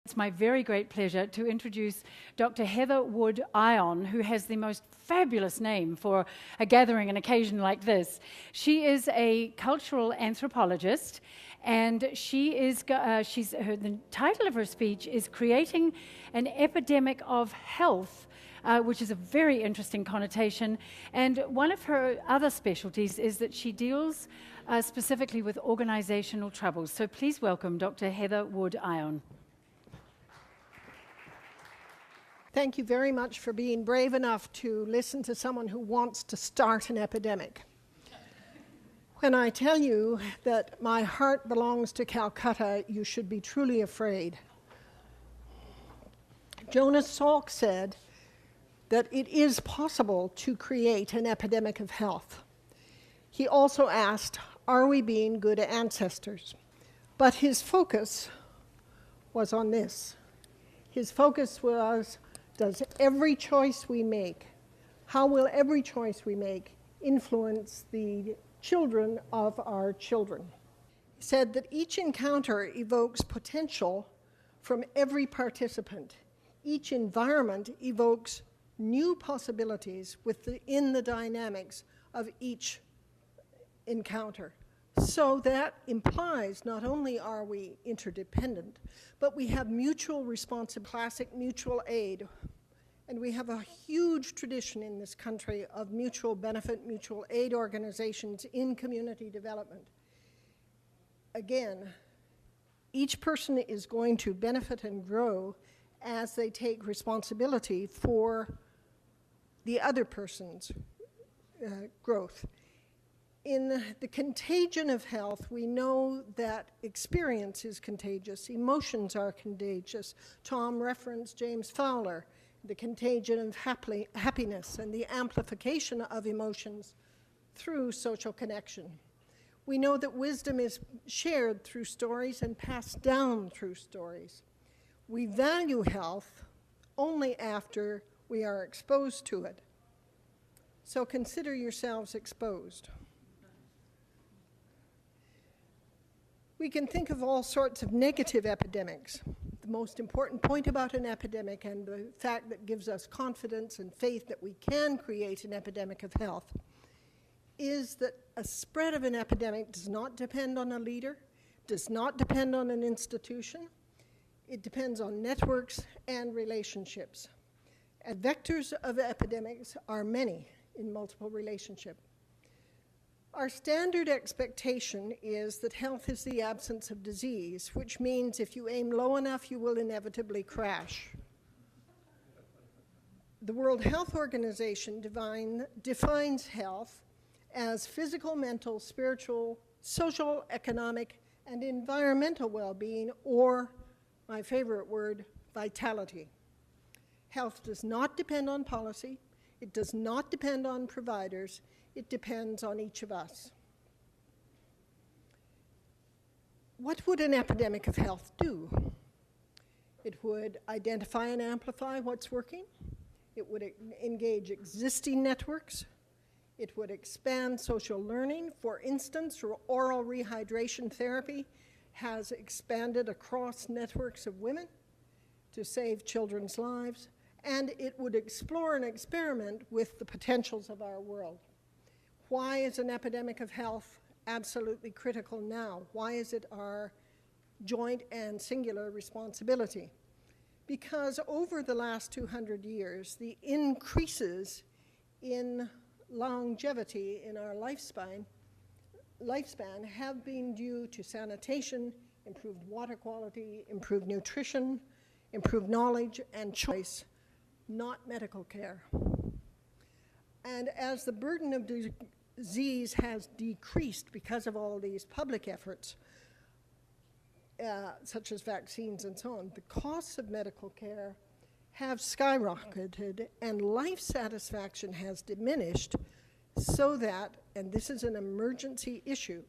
It's my very great pleasure to introduce Dr. Heather Wood Ion, who has the most fabulous name for a gathering, an occasion like this. She is a cultural anthropologist, and the title of her speech is Creating an Epidemic of Health, which is a very interesting connotation. And one of her other specialties is that she deals specifically with organizational troubles. So please welcome Dr. Heather Wood Ion. Thank you very much for being brave enough to listen to someone who wants to start an epidemic. When I tell you that my heart belongs to Calcutta, you should be truly afraid. Jonas Salk said that it is possible to create an epidemic of health. He also asked, are we being good ancestors? But his focus was on this. His focus was, does every choice we make, how will every choice we make influence the children of our children? He said that each encounter evokes potential from every participant. Each environment evokes new possibilities within the dynamics of each encounter. So that implies not only are we interdependent, but we have mutual responsibility, classic mutual aid. And we have a huge tradition in this country of mutual benefit, mutual aid organizations in community development. Again, each person is going to benefit and grow as they take responsibility for the other person's growth. In the contagion of health, we know that experience is contagious, emotions are contagious. Tom referenced James Fowler, the contagion of happiness and the amplification of emotions through social connection. We know that wisdom is shared through stories and passed down through stories. We value health only after we are exposed to it. So consider yourselves exposed. We can think of all sorts of negative epidemics. The most important point about an epidemic, and the fact that gives us confidence and faith that we can create an epidemic of health, is that a spread of an epidemic does not depend on a leader, does not depend on an institution. It depends on networks and relationships. And vectors of epidemics are many in multiple relationships. Our standard expectation is that health is the absence of disease, which means if you aim low enough, you will inevitably crash. The World Health Organization defines health as physical, mental, spiritual, social, economic, and environmental well-being, or, my favorite word, vitality. Health does not depend on policy. It does not depend on providers. It depends on each of us. What would an epidemic of health do? It would identify and amplify what's working. It would engage existing networks. It would expand social learning. For instance, oral rehydration therapy has expanded across networks of women to save children's lives. And it would explore and experiment with the potentials of our world. Why is an epidemic of health absolutely critical now? Why is it our joint and singular responsibility? Because over the last 200 years, the increases in longevity in our lifespan have been due to sanitation, improved water quality, improved nutrition, improved knowledge and choice, not medical care. And as the burden of disease has decreased because of all these public efforts, such as vaccines and so on, the costs of medical care have skyrocketed and life satisfaction has diminished so that, and this is an emergency issue,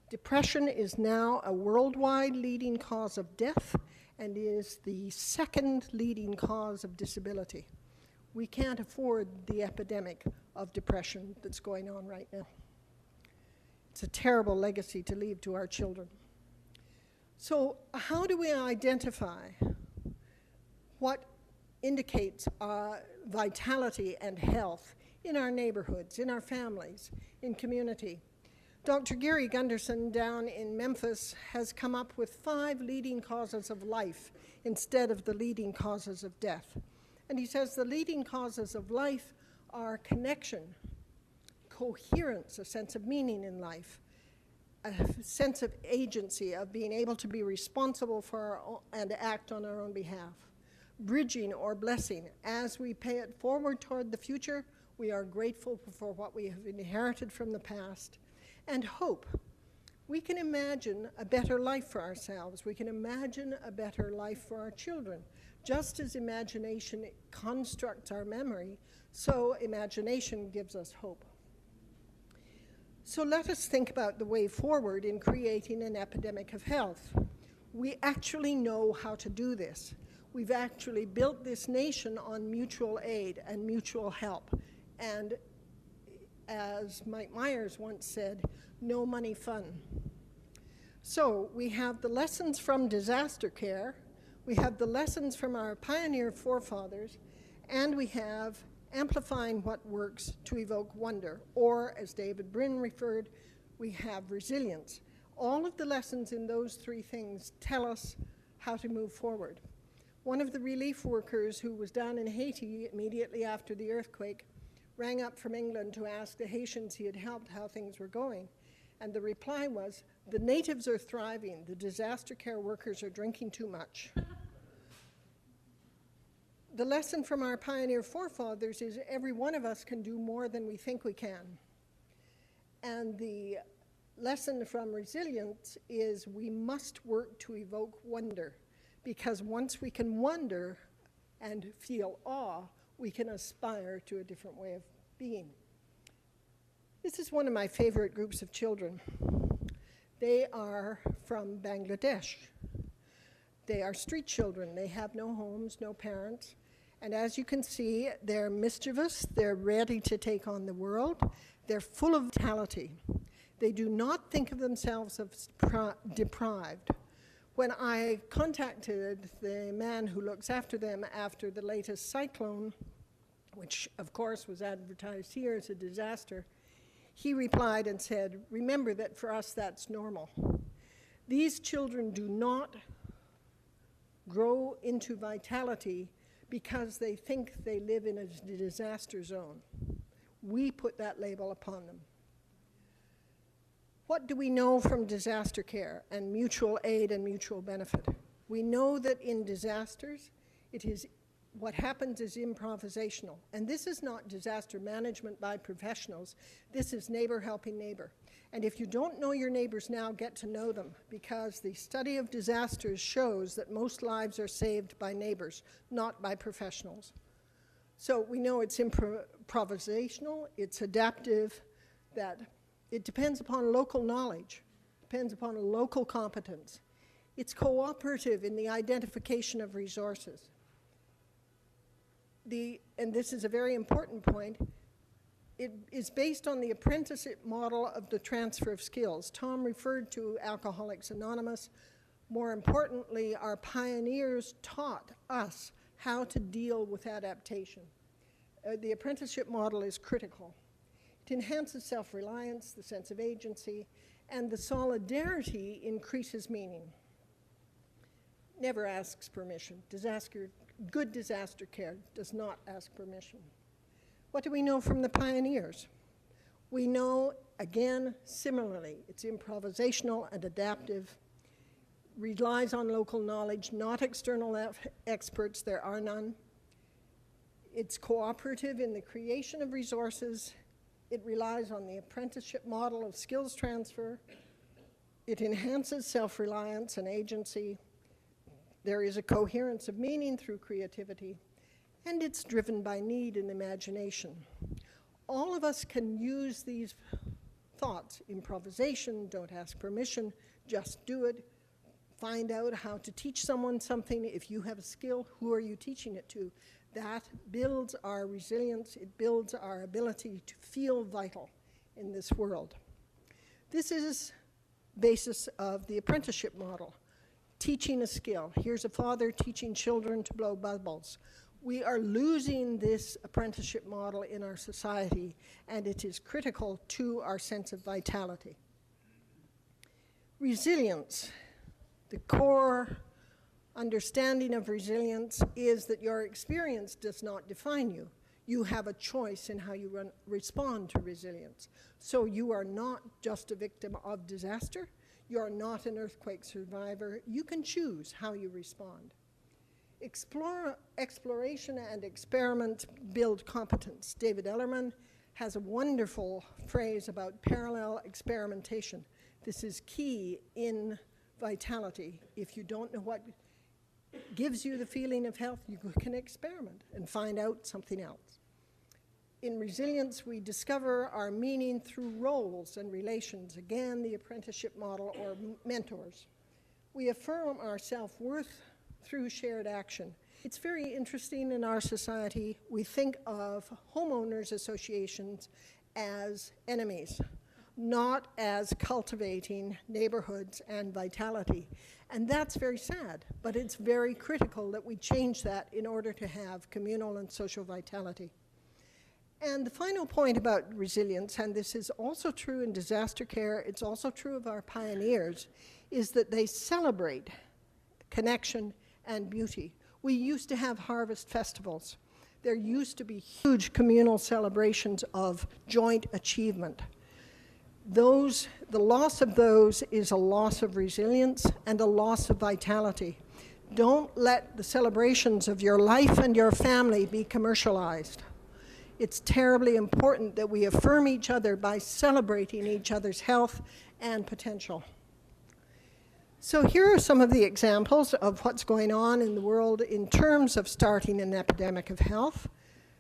depression is now a worldwide leading cause of death and is the second leading cause of disability. We can't afford the epidemic of depression that's going on right now. It's a terrible legacy to leave to our children. So how do we identify what indicates vitality and health in our neighborhoods, in our families, in community? Dr. Gary Gunderson down in Memphis has come up with 5 leading causes of life instead of the leading causes of death. And he says the leading causes of life are connection, coherence, a sense of meaning in life, a sense of agency, of being able to be responsible for and act on our own behalf. Bridging or blessing. As we pay it forward toward the future, we are grateful for what we have inherited from the past. And hope. We can imagine a better life for ourselves. We can imagine a better life for our children. Just as imagination constructs our memory, so imagination gives us hope. So let us think about the way forward in creating an epidemic of health. We actually know how to do this. We've actually built this nation on mutual aid and mutual help. And as Mike Myers once said, no money fun. So we have the lessons from disaster care, we have the lessons from our pioneer forefathers, and we have amplifying what works to evoke wonder, or as David Brin referred, we have resilience. All of the lessons in those 3 things tell us how to move forward. One of the relief workers who was down in Haiti immediately after the earthquake rang up from England to ask the Haitians he had helped how things were going. And the reply was, the natives are thriving, the disaster care workers are drinking too much. The lesson from our pioneer forefathers is every one of us can do more than we think we can. And the lesson from resilience is we must work to evoke wonder, because once we can wonder and feel awe, we can aspire to a different way of being. This is one of my favorite groups of children. They are from Bangladesh. They are street children. They have no homes, no parents. And as you can see, they're mischievous. They're ready to take on the world. They're full of vitality. They do not think of themselves as deprived. When I contacted the man who looks after them after the latest cyclone, which of course was advertised here as a disaster, he replied and said, remember that for us that's normal. These children do not grow into vitality because they think they live in a disaster zone. We put that label upon them. What do we know from disaster care and mutual aid and mutual benefit? We know that in disasters, what happens is improvisational. And this is not disaster management by professionals. This is neighbor helping neighbor. And if you don't know your neighbors now, get to know them, because the study of disasters shows that most lives are saved by neighbors, not by professionals. So we know it's improvisational, it's adaptive, that it depends upon local knowledge, depends upon local competence. It's cooperative in the identification of resources. And this is a very important point, it is based on the apprenticeship model of the transfer of skills. Tom referred to Alcoholics Anonymous. More importantly, our pioneers taught us how to deal with adaptation. The apprenticeship model is critical. It enhances self-reliance, the sense of agency, and the solidarity increases meaning. Never asks permission. Good disaster care does not ask permission. What do we know from the pioneers? We know, again, similarly, it's improvisational and adaptive, relies on local knowledge, not external experts, there are none. It's cooperative in the creation of resources. It relies on the apprenticeship model of skills transfer. It enhances self-reliance and agency. There is a coherence of meaning through creativity, and it's driven by need and imagination. All of us can use these thoughts: improvisation, don't ask permission, just do it, find out how to teach someone something. If you have a skill, who are you teaching it to? That builds our resilience, it builds our ability to feel vital in this world. This is the basis of the apprenticeship model. teaching a skill. Here's a father teaching children to blow bubbles. We are losing this apprenticeship model in our society, and it is critical to our sense of vitality. Resilience. The core understanding of resilience is that your experience does not define you. You have a choice in how you respond to resilience. So you are not just a victim of disaster. You are not an earthquake survivor. You can choose how you respond. Exploration and experiment build competence. David Ellerman has a wonderful phrase about parallel experimentation. This is key in vitality. If you don't know what gives you the feeling of health, you can experiment and find out something else. In resilience, we discover our meaning through roles and relations. Again, the apprenticeship model or mentors. We affirm our self-worth through shared action. It's very interesting in our society. We think of homeowners associations as enemies, not as cultivating neighborhoods and vitality. And that's very sad, but it's very critical that we change that in order to have communal and social vitality. And the final point about resilience, and this is also true in disaster care, it's also true of our pioneers, is that they celebrate connection and beauty. We used to have harvest festivals. There used to be huge communal celebrations of joint achievement. The loss of those is a loss of resilience and a loss of vitality. Don't let the celebrations of your life and your family be commercialized. It's terribly important that we affirm each other by celebrating each other's health and potential. So here are some of the examples of what's going on in the world in terms of starting an epidemic of health.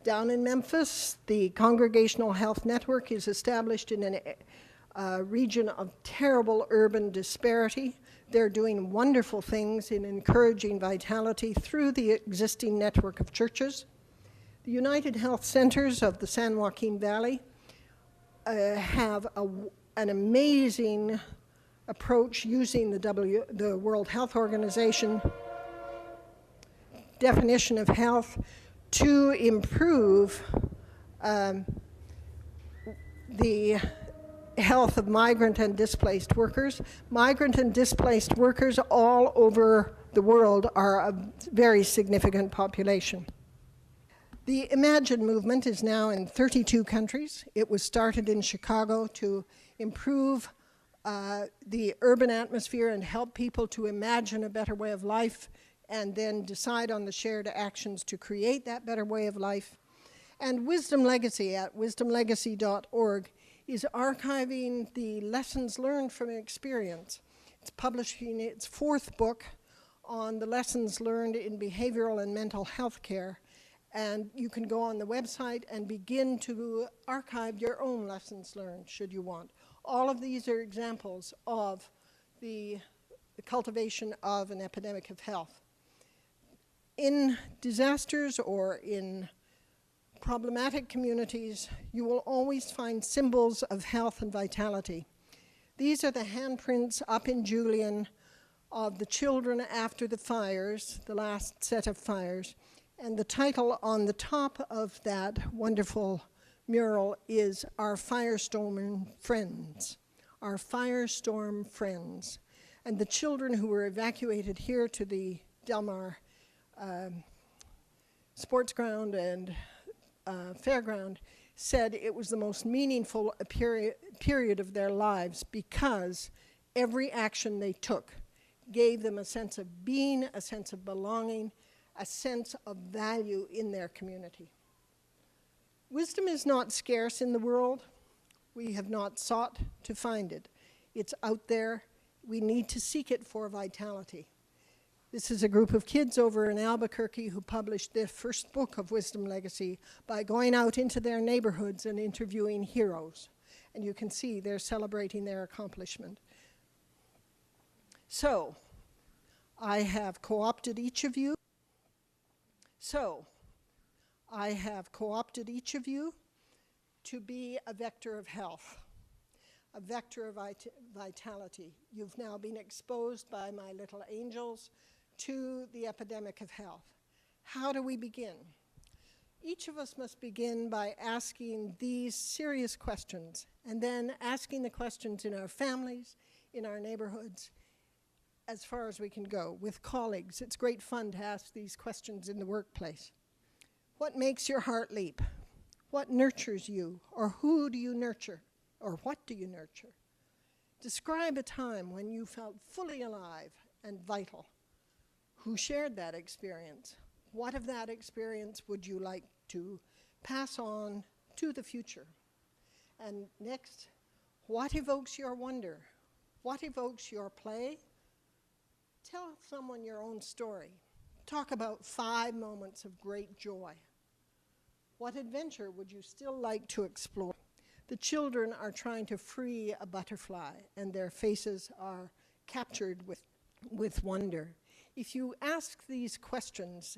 Down in Memphis, the Congregational Health Network is established in a region of terrible urban disparity. They're doing wonderful things in encouraging vitality through the existing network of churches. The United Health Centers of the San Joaquin Valley have an amazing approach using the World Health Organization definition of health to improve the health of migrant and displaced workers. Migrant and displaced workers all over the world are a very significant population. The Imagine movement is now in 32 countries. It was started in Chicago to improve the urban atmosphere and help people to imagine a better way of life and then decide on the shared actions to create that better way of life. And Wisdom Legacy at wisdomlegacy.org is archiving the lessons learned from experience. It's publishing its 4th book on the lessons learned in behavioral and mental health care. And you can go on the website and begin to archive your own lessons learned, should you want. All of these are examples of the cultivation of an epidemic of health. In disasters or in problematic communities, you will always find symbols of health and vitality. These are the handprints up in Julian of the children after the fires, the last set of fires. And the title on the top of that wonderful mural is Our Firestorm Friends. Our Firestorm Friends. And the children who were evacuated here to the Delmar sports ground and fairground said it was the most meaningful period of their lives because every action they took gave them a sense of being, a sense of belonging, a sense of value in their community. Wisdom is not scarce in the world. We have not sought to find it. It's out there. We need to seek it for vitality. This is a group of kids over in Albuquerque who published their first book of Wisdom Legacy by going out into their neighborhoods and interviewing heroes. And you can see they're celebrating their accomplishment. So, I have co-opted each of you. to be a vector of health. a vector of vitality. You've now been exposed by my little angels to the epidemic of health. How do we begin? Each of us must begin by asking these serious questions, and then asking the questions in our families, in our neighborhoods, as far as we can go. With colleagues, it's great fun to ask these questions in the workplace. What makes your heart leap? What nurtures you? Or who do you nurture? Or what do you nurture? Describe a time when you felt fully alive and vital. Who shared that experience? What of that experience would you like to pass on to the future? And next, what evokes your wonder? What evokes your play? Tell someone your own story. Talk about 5 moments of great joy. What adventure would you still like to explore? The children are trying to free a butterfly, and their faces are captured with wonder. If you ask these questions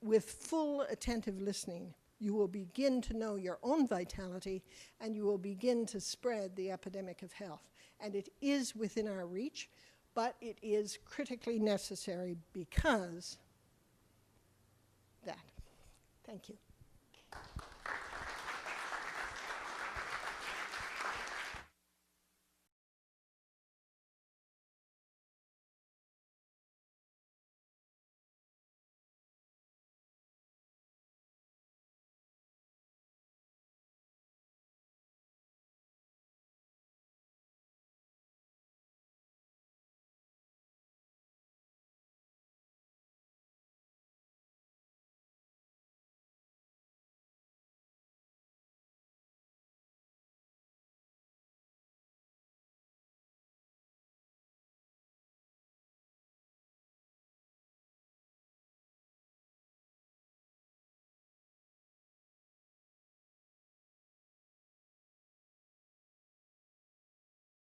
with full attentive listening, you will begin to know your own vitality, and you will begin to spread the epidemic of health. And it is within our reach, but it is critically necessary because that. Thank you.